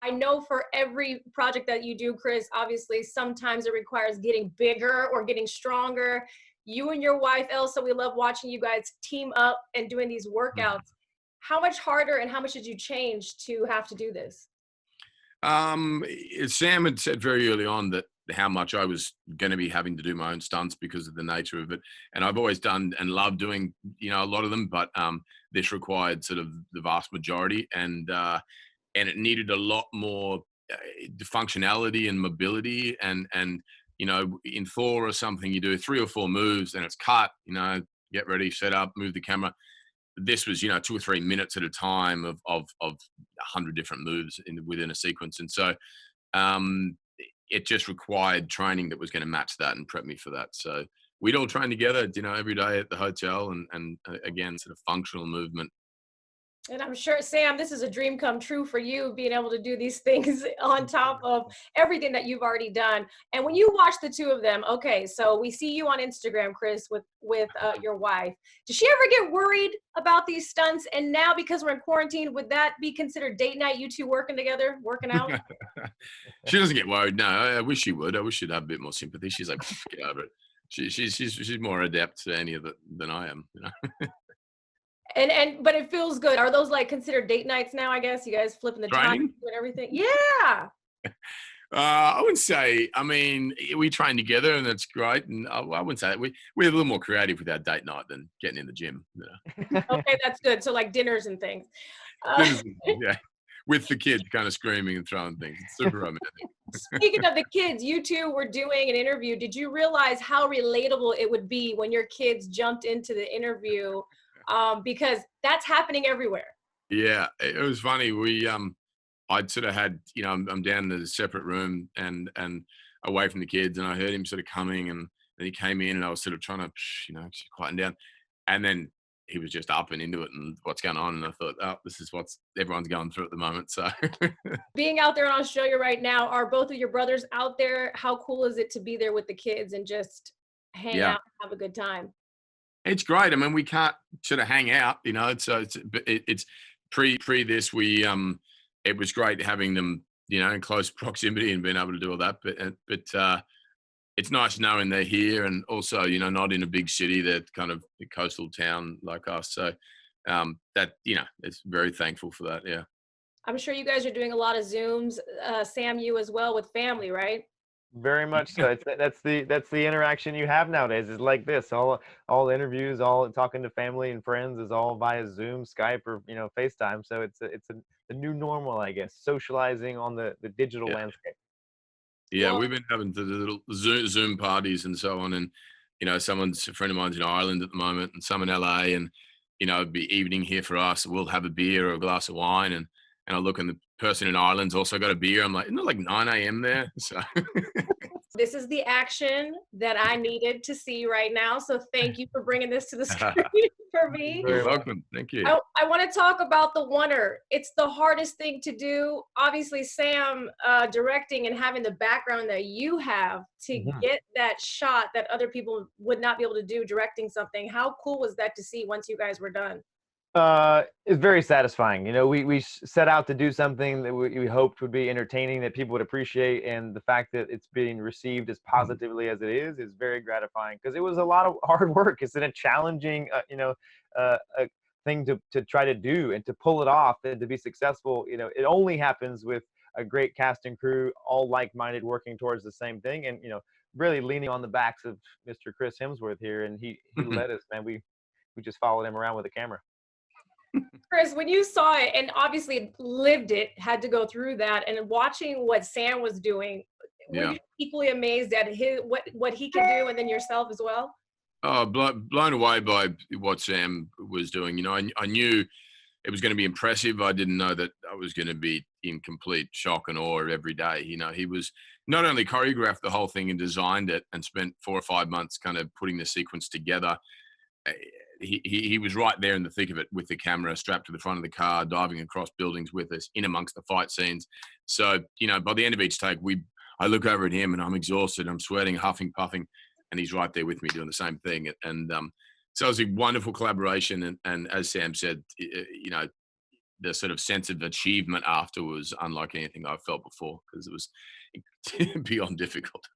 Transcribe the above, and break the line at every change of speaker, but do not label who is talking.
I know for every project that you do, Chris, obviously sometimes it requires getting bigger or getting stronger. You and your wife, Elsa, we love watching you guys team up and doing these workouts. How much harder and how much did you change to have to do this?
Sam had said very early on that how much I was going to be having to do my own stunts because of the nature of it, and I've always done and loved doing, a lot of them, but this required sort of the vast majority, and it needed a lot more functionality and mobility, and in Thor or something, you do 3 or 4 moves and it's cut. Get ready, set up, move the camera. This was 2 or 3 minutes at a time of 100 different moves within a sequence, and so it just required training that was going to match that and prep me for that. So we'd all train together, every day at the hotel, and again, sort of functional movement.
And I'm sure, Sam, this is a dream come true for you, being able to do these things on top of everything that you've already done. And when you watch the two of them, okay, so we see you on Instagram, Chris, with your wife. Does she ever get worried about these stunts? And now, because we're in quarantine, would that be considered date night, you two working together, working out?
She doesn't get worried. No, I wish she would. I wish she'd have a bit more sympathy. She's like, get over it. She's more adept to any of it than I am.
But it feels good. Are those like considered date nights now? I guess you guys flipping the time
Training?
and everything. Yeah.
I wouldn't say. I mean, we train together, and that's great. And I wouldn't say that. We're a little more creative with our date night than getting in the gym.
Okay, that's good. So like dinners and things. Uh,
Yeah, with the kids kind of screaming and throwing things. It's super romantic.
Speaking of the kids, you two were doing an interview. Did you realize how relatable it would be when your kids jumped into the interview? Because that's happening everywhere.
Yeah, it was funny. I'd sort of had, I'm down in a separate room and away from the kids, and I heard him sort of coming, and then he came in, and I was sort of trying to, quieten down, and then he was just up and into it, and what's going on, and I thought, oh, this is what everyone's going through at the moment. So
Being out there in Australia right now, are both of your brothers out there? How cool is it to be there with the kids and just hang
yeah,
out and have a good time?
it's great. I mean, we can't sort of hang out, So it's pre this. It was great having them, in close proximity and being able to do all that. But it's nice knowing they're here, and also, not in a big city. They're kind of a coastal town like us. So that, it's very thankful for that. Yeah.
I'm sure you guys are doing a lot of Zooms. Sam, you as well, with family, right?
Very much so. That's the interaction you have nowadays. Is like this. All interviews, all talking to family and friends is all via Zoom, Skype, or FaceTime. So it's a new normal, I guess. Socializing on the digital
Yeah.
landscape.
Yeah,
Well,
we've been having the little Zoom parties and so on, and a friend of mine's in Ireland at the moment, and some in LA, and it'd be evening here for us. We'll have a beer or a glass of wine, and I look, and the person in Ireland's also got a beer. I'm like, isn't it like 9 a.m. there? So
this is the action that I needed to see right now. So thank you for bringing this to the screen for me.
you're welcome. Thank you.
I want to talk about the oneer. It's the hardest thing to do. Obviously, Sam, directing and having the background that you have to get that shot that other people would not be able to do directing something. How cool was that to see once you guys were done?
It's very satisfying. We set out to do something that we hoped would be entertaining, that people would appreciate, and the fact that it's being received as positively as it is very gratifying, because it was a lot of hard work. It's a challenging, a thing to try to do and to pull it off and to be successful. It only happens with a great cast and crew, all like-minded, working towards the same thing, and really leaning on the backs of Mr. Chris Hemsworth here, and he led us, man. We just followed him around with a camera.
Chris, when you saw it and obviously lived it, had to go through that, and watching what Sam was doing, were
Yeah.
you equally amazed at what he could do, and then yourself as well?
Oh, blown away by what Sam was doing. I knew it was going to be impressive. I didn't know that I was going to be in complete shock and awe every day. He was not only choreographed the whole thing and designed it and spent 4 or 5 months kind of putting the sequence together. He was right there in the thick of it with the camera strapped to the front of the car, diving across buildings with us in amongst the fight scenes. So, by the end of each take, I look over at him and I'm exhausted. I'm sweating, huffing, puffing, and he's right there with me doing the same thing. And so it was a wonderful collaboration. And as Sam said, the sort of sense of achievement after was unlike anything I've felt before, because it was beyond difficult.